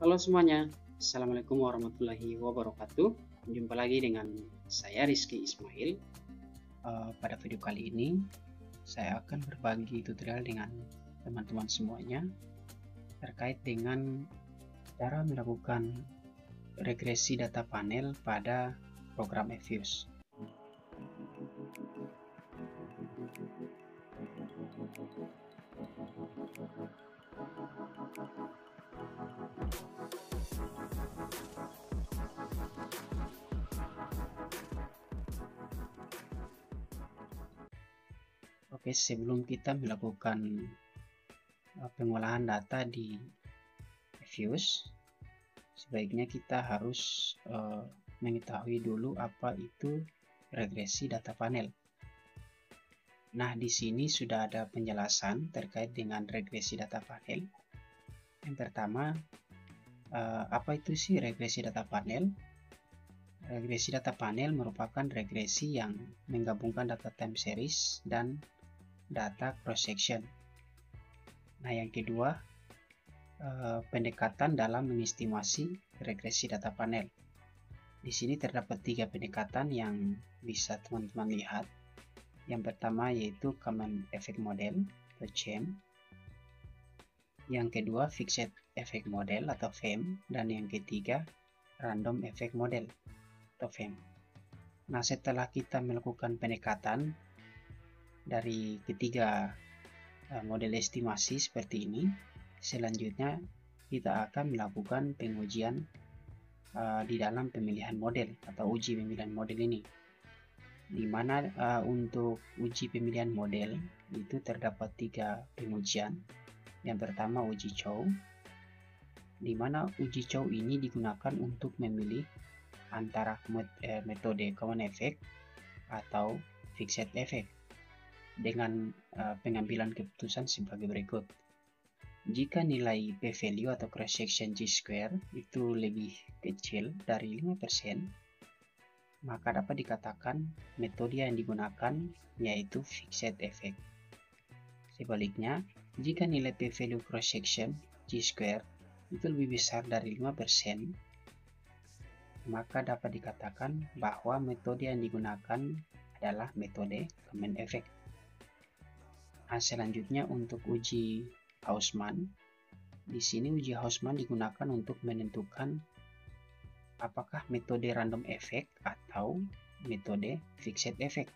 Halo semuanya, Assalamualaikum warahmatullahi wabarakatuh. Jumpa lagi dengan saya Rizky Ismail. Pada video kali ini saya akan berbagi tutorial dengan teman-teman semuanya terkait dengan cara melakukan regresi data panel pada program Fuse. Oke, sebelum kita melakukan pengolahan data di Fuse, sebaiknya kita harus mengetahui dulu apa itu regresi data panel. Nah, di sini sudah ada penjelasan terkait dengan regresi data panel. Yang pertama, apa itu sih regresi data panel? Regresi data panel merupakan regresi yang menggabungkan data time series dan data cross section. Nah, yang kedua, pendekatan dalam mengestimasi regresi data panel. Di sini terdapat 3 pendekatan yang bisa teman-teman lihat. Yang pertama yaitu Common Effect Model atau CEM. Yang kedua Fixed Effect Model atau FEM. Dan yang ketiga Random Effect Model atau FEM. Nah, setelah kita melakukan pendekatan dari ketiga model estimasi seperti ini, selanjutnya kita akan melakukan pengujian di dalam pemilihan model atau uji pemilihan model ini, di mana untuk uji pemilihan model itu terdapat 3 pengujian. Yang pertama uji Chow, di mana uji Chow ini digunakan untuk memilih antara metode Common Effect atau Fixed Effect dengan pengambilan keputusan sebagai berikut. Jika nilai p-value atau cross section G-square itu lebih kecil dari 5%, maka dapat dikatakan metode yang digunakan yaitu Fixed Effect. Sebaliknya, jika nilai p-value cross section G-square itu lebih besar dari 5%, maka dapat dikatakan bahwa metode yang digunakan adalah metode Common Effect. Nah, selanjutnya untuk uji Hausman. Di sini uji Hausman digunakan untuk menentukan apakah metode random effect atau metode fixed effect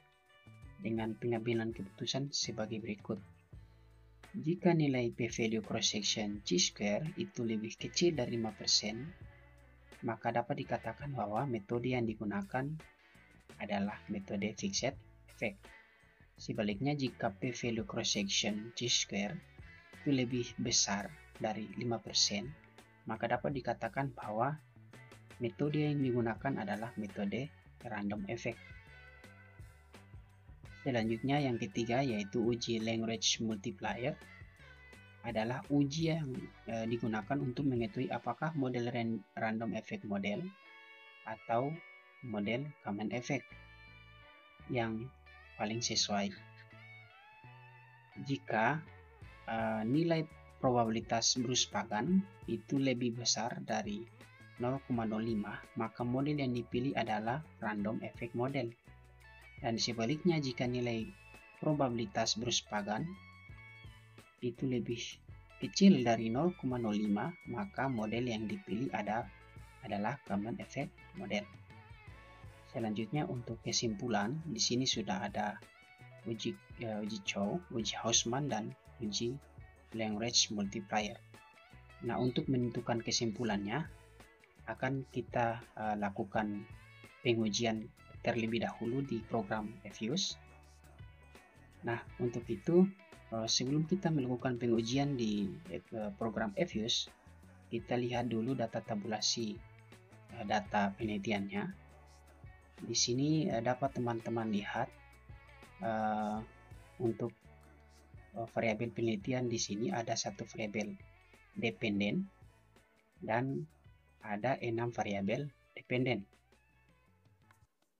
dengan pengambilan keputusan sebagai berikut. Jika nilai p-value cross section G-square itu lebih kecil dari 5%, maka dapat dikatakan bahwa metode yang digunakan adalah metode fixed effect. Sebaliknya, jika p-value cross section G-square itu lebih besar dari 5%, maka dapat dikatakan bahwa metode yang digunakan adalah metode random effect. Selanjutnya yang ketiga yaitu uji Lagrange multiplier, adalah uji yang digunakan untuk mengetahui apakah model random effect model atau model common effect yang paling sesuai. Jika nilai probabilitas Bruce Pagan itu lebih besar dari 0,05, maka model yang dipilih adalah random effect model. Dan sebaliknya, jika nilai probabilitas Bruce Pagan itu lebih kecil dari 0,05, maka model yang dipilih adalah common effect model. Selanjutnya untuk kesimpulan, di sini sudah ada uji Chow, uji Hausman, dan uji Lagrange multiplier. Nah, untuk menentukan kesimpulannya akan kita lakukan pengujian terlebih dahulu di program Fuse. Nah, untuk itu sebelum kita melakukan pengujian di program Fuse, kita lihat dulu data tabulasi data penelitiannya. Di sini dapat teman-teman lihat untuk variabel penelitian. Di sini ada satu variabel dependen dan ada 6 variabel dependen.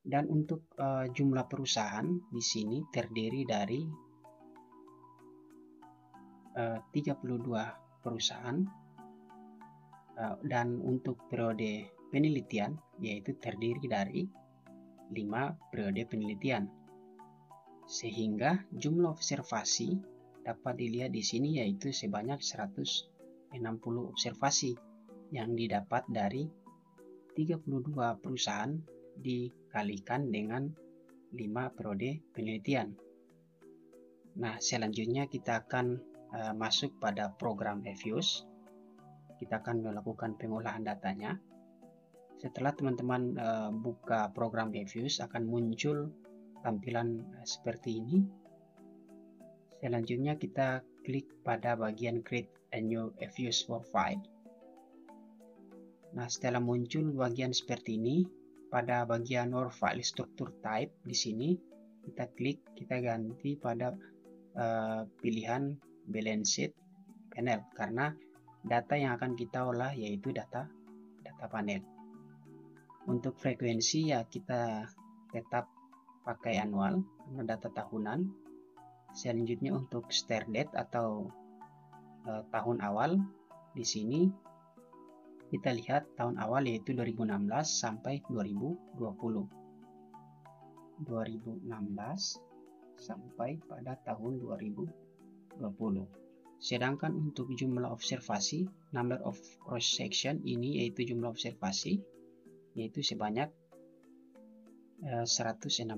Dan untuk jumlah perusahaan di sini terdiri dari 32 perusahaan dan untuk periode penelitian yaitu terdiri dari 5 periode penelitian, sehingga jumlah observasi dapat dilihat di sini yaitu sebanyak 160 observasi yang didapat dari 32 perusahaan dikalikan dengan 5 periode penelitian. Nah, selanjutnya kita akan masuk pada program Efuse. Kita akan melakukan pengolahan datanya. Setelah teman-teman buka program Efuse, akan muncul tampilan seperti ini. Selanjutnya kita klik pada bagian Create a New Efuse Profile. Nah, setelah muncul bagian seperti ini, pada bagian Our File Structure Type di sini kita klik, kita ganti pada pilihan Balanced Panel karena data yang akan kita olah yaitu data panel. Untuk frekuensi ya kita tetap pakai annual karena data tahunan. Selanjutnya untuk start date atau tahun awal, di sini kita lihat tahun awal yaitu 2016 sampai 2020. 2016 sampai pada tahun 2020. Sedangkan untuk jumlah observasi, number of cross section ini yaitu jumlah observasi yaitu sebanyak 160.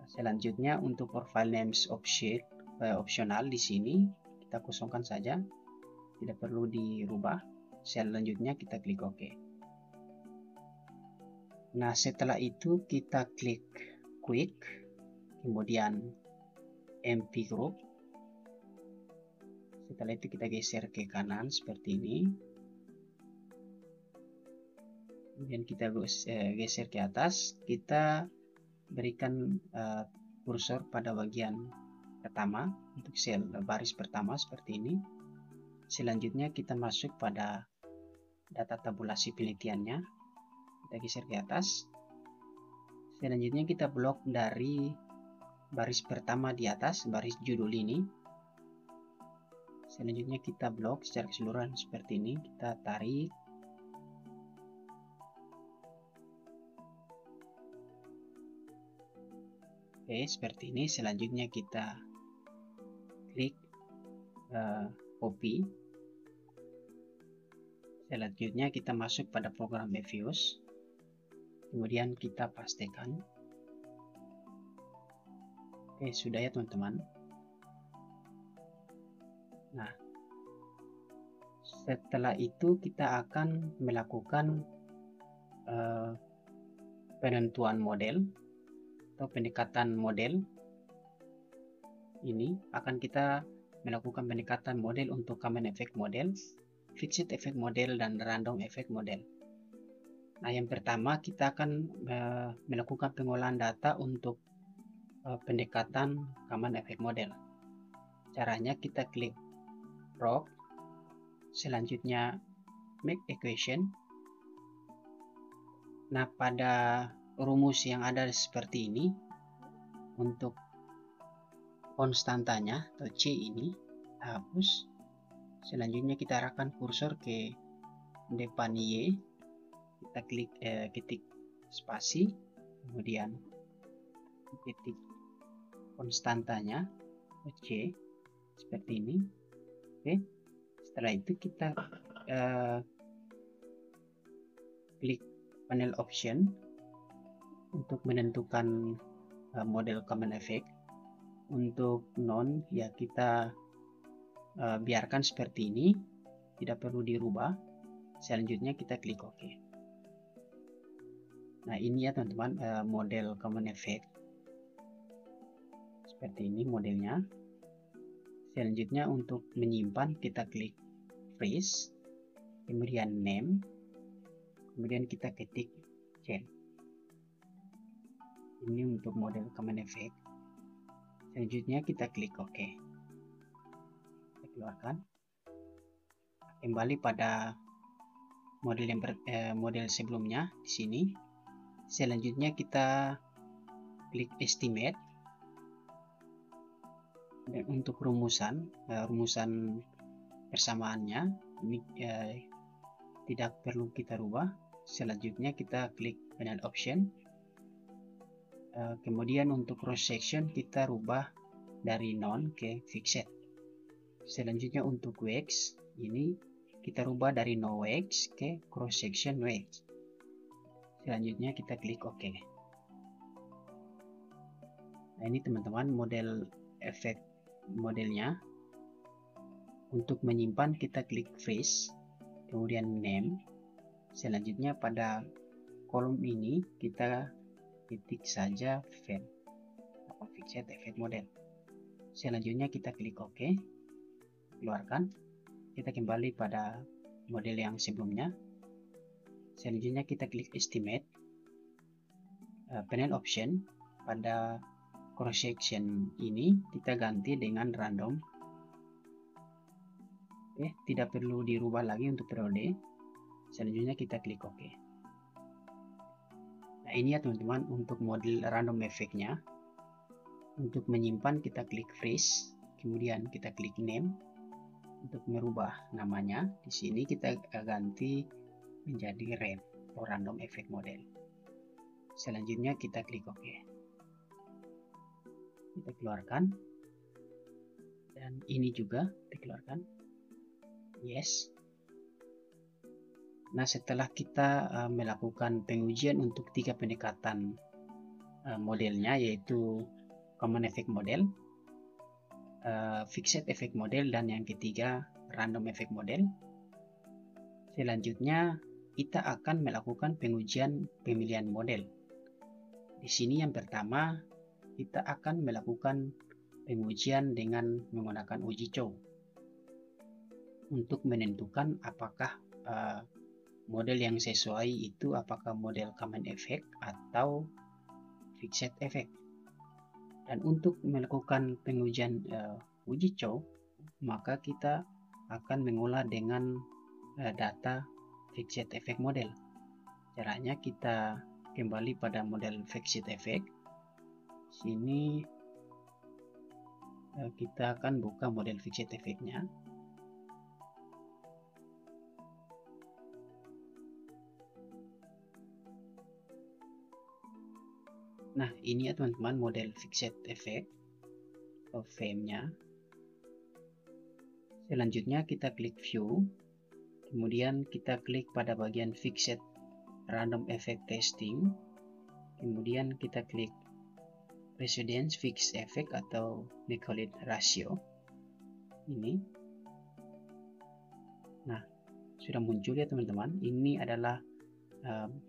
Selanjutnya untuk profile names optional di sini kita kosongkan saja, tidak perlu dirubah. Selanjutnya kita klik OK. Nah, setelah itu kita klik Quick, kemudian MP Group. Setelah itu kita geser ke kanan seperti ini. Kemudian kita geser ke atas, kita berikan kursor pada bagian pertama untuk sel baris pertama seperti ini. Selanjutnya kita masuk pada data tabulasi penelitiannya. Kita geser ke atas. Selanjutnya kita blok dari baris pertama di atas, baris judul ini. Selanjutnya kita blok secara keseluruhan seperti ini. Kita tarik. Oke, seperti ini. Selanjutnya kita klik copy. Selanjutnya kita masuk pada program Efuse. Kemudian kita pastikan. Oke, sudah ya teman-teman. Nah, setelah itu kita akan melakukan penentuan model atau pendekatan model. Ini akan kita melakukan pendekatan model untuk common effect model, fixed effect model, dan random effect model. Nah, yang pertama kita akan melakukan pengolahan data untuk pendekatan common effect model. Caranya kita klik Prop, selanjutnya Make Equation. Nah, pada rumus yang ada seperti ini, untuk konstantanya atau C ini hapus. Selanjutnya kita arahkan kursor ke depan Y. Kita klik ketik spasi, kemudian ketik konstantanya C seperti ini. Oke, setelah itu kita klik panel option untuk menentukan model common effect. Untuk non ya kita biarkan seperti ini, tidak perlu dirubah. Selanjutnya kita klik OK. Nah, ini ya teman-teman model common effect seperti ini modelnya. Selanjutnya untuk menyimpan kita klik freeze, kemudian name, kemudian kita ketik change. Ini untuk model common effect. Selanjutnya kita klik OK. Kita keluarkan. Kembali pada model yang model sebelumnya di sini. Selanjutnya kita klik estimate. Dan untuk rumusan persamaannya. Ini tidak perlu kita rubah. Selanjutnya kita klik panel option. Kemudian untuk cross section kita rubah dari none ke fixed. Selanjutnya untuk wax ini kita rubah dari no wax ke cross section wax. Selanjutnya kita klik OK. Nah, ini teman-teman model efek modelnya. Untuk menyimpan kita klik freeze, kemudian name. Selanjutnya pada kolom ini kita ketik saja file atau fixed effect model. Selanjutnya kita klik OK, keluarkan. Kita kembali pada model yang sebelumnya. Selanjutnya kita klik estimate, panel option. Pada cross section ini kita ganti dengan random. Tidak perlu dirubah lagi untuk periode. Selanjutnya kita klik OK. Nah, ini ya teman-teman untuk model random efeknya. Untuk menyimpan kita klik freeze, kemudian kita klik name. Untuk merubah namanya, di sini kita ganti menjadi RAM atau random effect model. Selanjutnya kita klik OK. Kita keluarkan. Dan ini juga dikeluarkan. Yes. Nah, setelah kita melakukan pengujian untuk 3 pendekatan modelnya, yaitu common effect model, fixed effect model, dan yang ketiga random effect model. Selanjutnya kita akan melakukan pengujian pemilihan model. Di sini yang pertama kita akan melakukan pengujian dengan menggunakan uji cow untuk menentukan apakah model yang sesuai itu apakah model common effect atau fixed effect. Dan untuk melakukan pengujian uji cow, maka kita akan mengolah dengan data fixed effect model. Caranya kita kembali pada model fixed effect. Sini kita akan buka model fixed effect-nya. Nah, ini ya teman-teman model fixed effect atau frame-nya. Selanjutnya kita klik view, kemudian kita klik pada bagian fixed random effect testing, kemudian kita klik precedence fixed effect atau we call it ratio. Ini. Nah, sudah muncul ya teman-teman. Ini adalah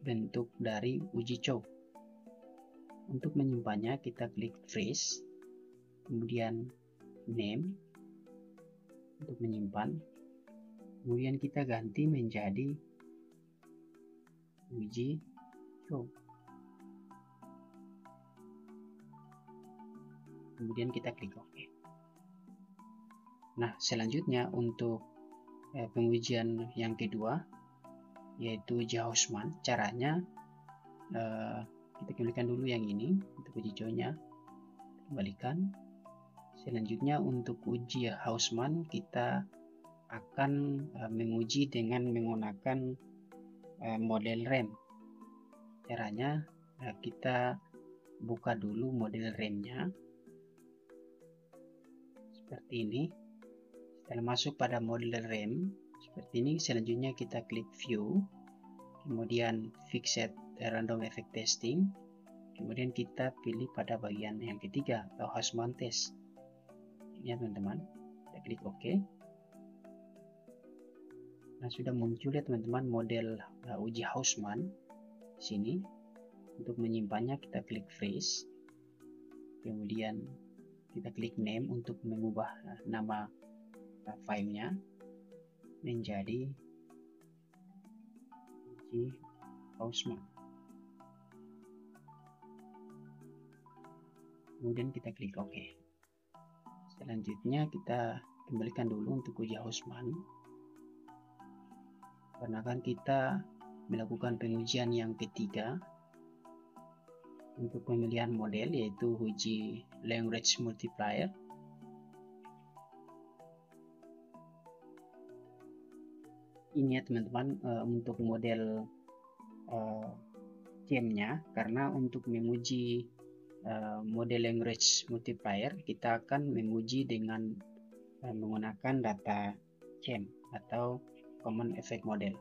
bentuk dari uji cow. Untuk menyimpannya kita klik freeze, kemudian name untuk menyimpan, kemudian kita ganti menjadi uji cow. Kemudian kita klik OK. Nah, selanjutnya untuk pengujian yang kedua yaitu uji Hausmann. Caranya kita kembalikan dulu yang ini untuk uji cow-nya, kembalikan. Selanjutnya untuk uji Hausmann kita akan menguji dengan menggunakan model RAM. Caranya kita buka dulu model RAM-nya seperti ini. Setelah masuk pada model RAM seperti ini, selanjutnya kita klik view, kemudian fixed random effect testing, kemudian kita pilih pada bagian yang ketiga atau Hausmann test. Ini ya teman-teman, kita klik OK. Nah, sudah muncul ya teman-teman model uji Hausmann. Sini untuk menyimpannya kita klik freeze, kemudian kita klik name untuk mengubah nama filenya menjadi uji Hausmann. Kemudian kita klik OK. Selanjutnya kita kembalikan dulu untuk uji Hausmann, karena kan kita melakukan pengujian yang ketiga untuk pemilihan model, yaitu uji language multiplier. ini ya teman-teman, untuk model game-nya, karena untuk menguji model language multiplier kita akan menguji dengan menggunakan data game atau common effect model.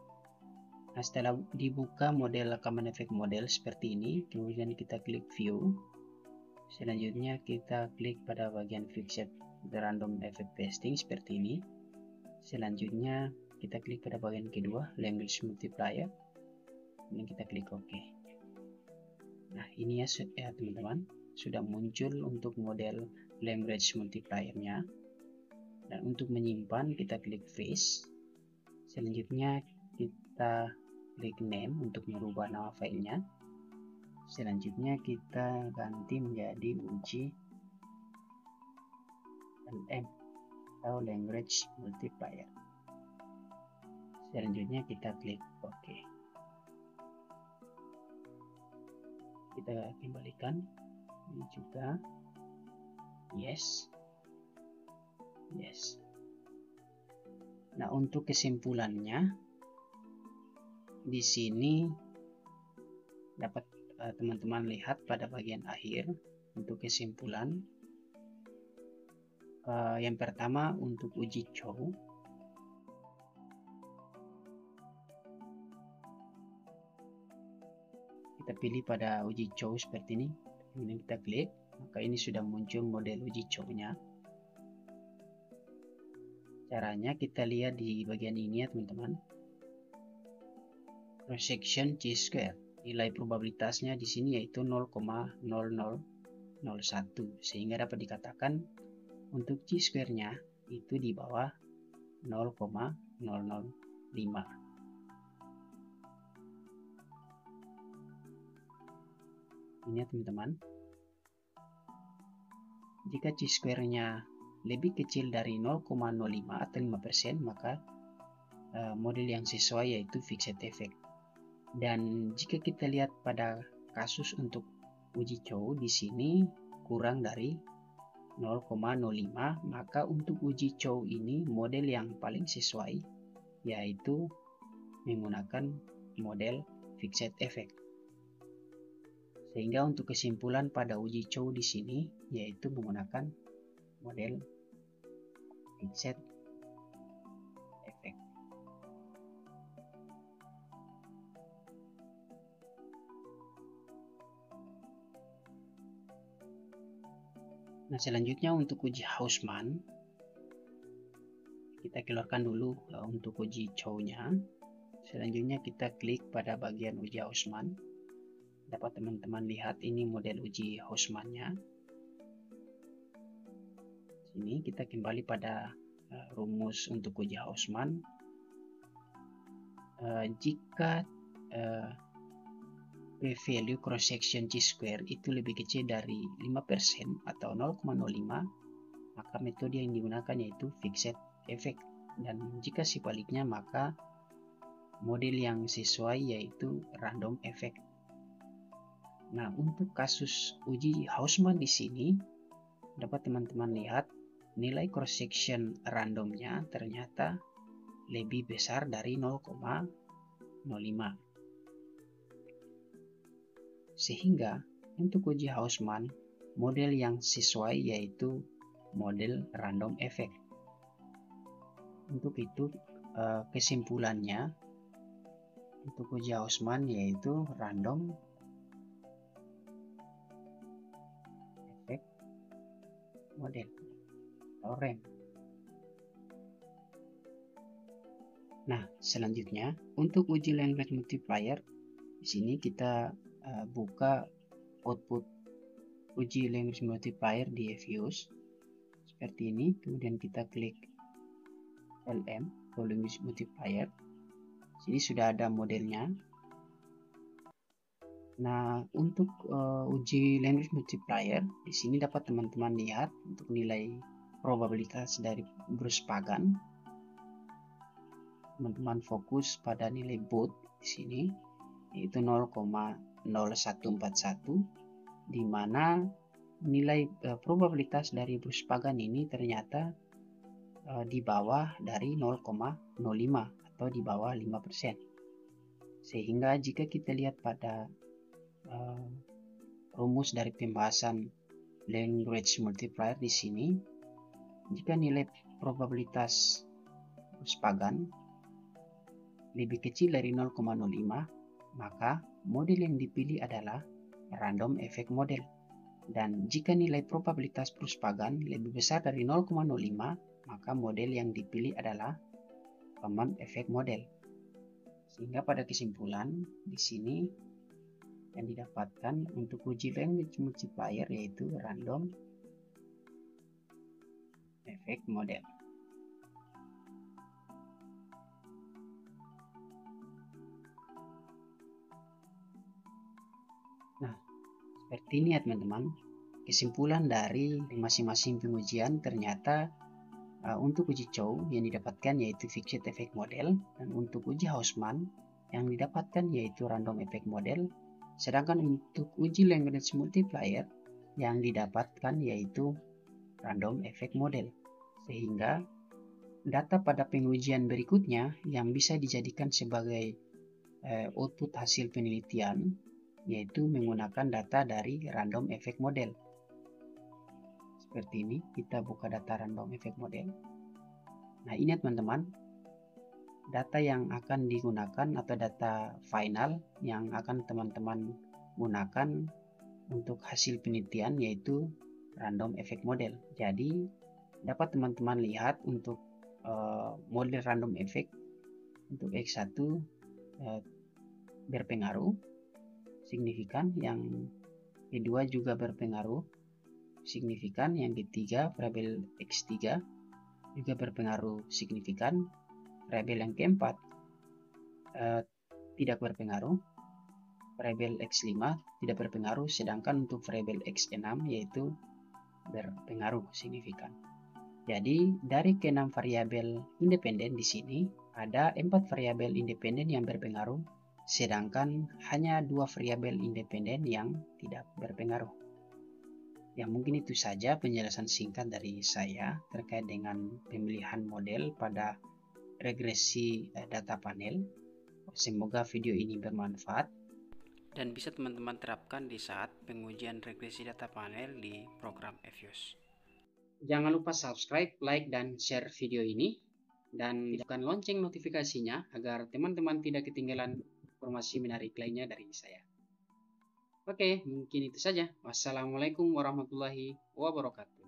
Nah, setelah dibuka model common effect model seperti ini, kemudian kita klik view. Selanjutnya kita klik pada bagian fixed random effect pasting seperti ini. Selanjutnya kita klik pada bagian kedua, language multiplier. Kemudian kita klik OK. Nah, ini ya teman-teman, sudah muncul untuk model language multiplier-nya. Dan untuk menyimpan kita klik face. Selanjutnya kita klik name untuk merubah nama filenya. Selanjutnya kita ganti menjadi uji LM atau language multiplier. Selanjutnya kita klik OK. Kita kembalikan ini juga yes. Nah, untuk kesimpulannya di sini dapat teman-teman lihat pada bagian akhir untuk kesimpulan. Yang pertama untuk uji Chow, kita pilih pada uji Chow seperti ini, kemudian kita klik, maka ini sudah muncul model uji Chow-nya. Caranya kita lihat di bagian ini ya teman-teman, cross section chi-square, nilai probabilitasnya di sini yaitu 0,0001, sehingga dapat dikatakan untuk chi-square-nya itu di bawah 0,005. Ini ya teman-teman, jika chi-square-nya lebih kecil dari 0,05 atau 5%, maka model yang sesuai yaitu fixed effect. Dan jika kita lihat pada kasus untuk uji Chow di sini kurang dari 0,05, maka untuk uji Chow ini model yang paling sesuai yaitu menggunakan model fixed effect. Sehingga untuk kesimpulan pada uji Chow di sini yaitu menggunakan model fixed effect. Nah, selanjutnya untuk uji Hausman, kita keluarkan dulu untuk uji Chow-nya. Selanjutnya kita klik pada bagian uji Hausman. Dapat teman-teman lihat ini model uji Hausman-nya. Sini kita kembali pada rumus untuk uji Hausman. Jika p-value cross section chi-square itu lebih kecil dari 5% atau 0,05, maka metode yang digunakan yaitu fixed effect. Dan jika sebaliknya, maka model yang sesuai yaitu random effect. Nah, untuk kasus uji Hausman di sini dapat teman-teman lihat nilai cross section randomnya ternyata lebih besar dari 0,05. Sehingga untuk uji Hausman model yang sesuai yaitu model random effect. Untuk itu kesimpulannya untuk uji Hausman yaitu random effect model atau RAM. Nah, selanjutnya untuk uji language multiplier, di sini kita buka output uji language multiplier di Fuse seperti ini, kemudian kita klik LM atau language multiplier. Sini sudah ada modelnya. Nah, untuk uji language multiplier, di sini dapat teman-teman lihat untuk nilai probabilitas dari Bruce Pagan. Teman-teman fokus pada nilai boot di sini, yaitu 0,0141, di mana nilai probabilitas dari Bruce Pagan ini ternyata di bawah dari 0,05 atau di bawah 5%. Sehingga jika kita lihat pada rumus dari pembahasan language multiplier di sini, jika nilai probabilitas Spruspagan lebih kecil dari 0,05, maka model yang dipilih adalah random effect model. Dan jika nilai probabilitas Spruspagan lebih besar dari 0,05, maka model yang dipilih adalah common effect model. Sehingga pada kesimpulan di sini yang didapatkan untuk uji language multiplier yaitu random effect model. Nah, seperti ini ya teman-teman, kesimpulan dari masing-masing pengujian ternyata untuk uji Chow yang didapatkan yaitu fixed effect model, dan untuk uji Hausman yang didapatkan yaitu random effect model, sedangkan untuk uji language multiplier yang didapatkan yaitu random effect model. Sehingga data pada pengujian berikutnya yang bisa dijadikan sebagai output hasil penelitian yaitu menggunakan data dari random effect model. Seperti ini, kita buka data random effect model. Nah, ini teman-teman, data yang akan digunakan atau data final yang akan teman-teman gunakan untuk hasil penelitian yaitu random effect model. Jadi dapat teman-teman lihat untuk model random effect untuk X1 berpengaruh signifikan, yang kedua juga berpengaruh signifikan, yang ketiga variabel X3 juga berpengaruh signifikan, variabel yang keempat tidak berpengaruh, variabel X5 tidak berpengaruh, sedangkan untuk variabel X6 yaitu berpengaruh signifikan. Jadi dari ke-6 variabel independen di sini ada 4 variabel independen yang berpengaruh, sedangkan hanya 2 variabel independen yang tidak berpengaruh. Ya, mungkin itu saja penjelasan singkat dari saya terkait dengan pemilihan model pada regresi data panel. Semoga video ini bermanfaat dan bisa teman-teman terapkan di saat pengujian regresi data panel di program EFIOS. Jangan lupa subscribe, like, dan share video ini, dan tekan lonceng notifikasinya agar teman-teman tidak ketinggalan informasi menarik lainnya dari saya. Oke, mungkin itu saja. Wassalamualaikum warahmatullahi wabarakatuh.